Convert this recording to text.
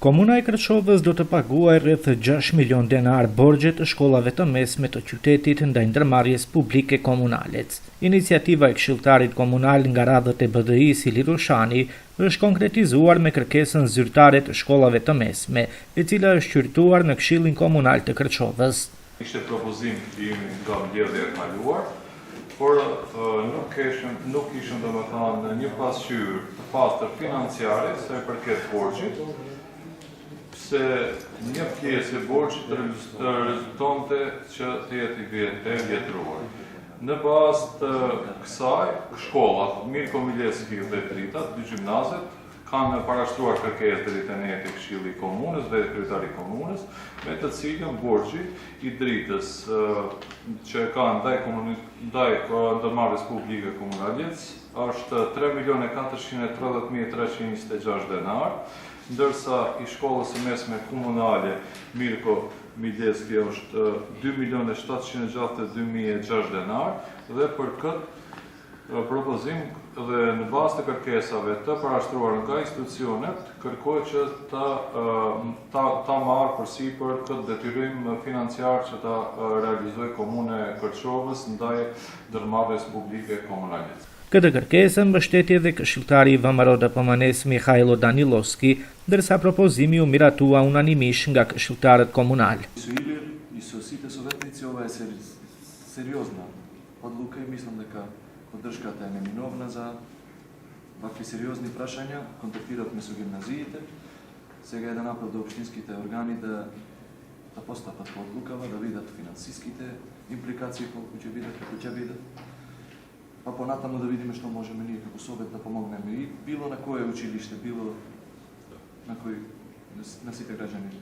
Komuna e Kërçovës do të paguajë rreth 6 milion denar borxhe të shkollave të mesme të qytetit ndaj ndërmarrjes publike komunale. Iniciativa e këshilltarit komunal nga radhët e BDI-s Ili Rushani është konkretizuar me kërkesën zyrtare të shkollave të mesme, e cila është qyrtuar në Këshillin Komunal të Kërçovës. Ishte propozim im nga mbledhja e kaluar, por nuk ishëm domethënë një pasqyrë të pastër financiare sa i përket borxhit, se një pjesë e borxhit rezultonte që të jetë i vjetruar. Në bazë të kësaj, shkollat Mirko Miljeski dhe Dritat, dy gjimnazet, kanë parashtruar kërkesë deri te ne te Këshilli i Komunës dhe kryetari i Komunës, me të cilën borxhi i Dritës që ka ndaj ndërmarrjes publike komunale është 3.430.326 denar, ndërsa i shkollës së mesme komunale Mirko Miljeski është 2.762.006 denar dhe për këtë propozim dhe në bazë të kërkesave të parashtruar nga institucionet, kërkoj që ta marrë përsipër këtë detyrim financiar që ta realizoj Komune e Kërçovës ndaj ndërmarrjes publike komunale. Këtë kërkesë mbështeti edhe këshilltari i VMRO-DPM-s Mihajlo Danilovski, ndërsa propozimi u miratua unanimisht nga këshilltarët komunal. I sositë sovetnici ova je seriozna odluka i mislim дека поддршката е неминовна за вакви сериозни прашања, контактират меѓу гимназиите. Сега е да направи до општинските органи да постапат по одлукава, да видат финансиските импликации колку ќе бидат, како ќе бидат. Pa понатаму да видиме што можеме ние како совет да помогнеме и било на кое училиште, било на сите граѓани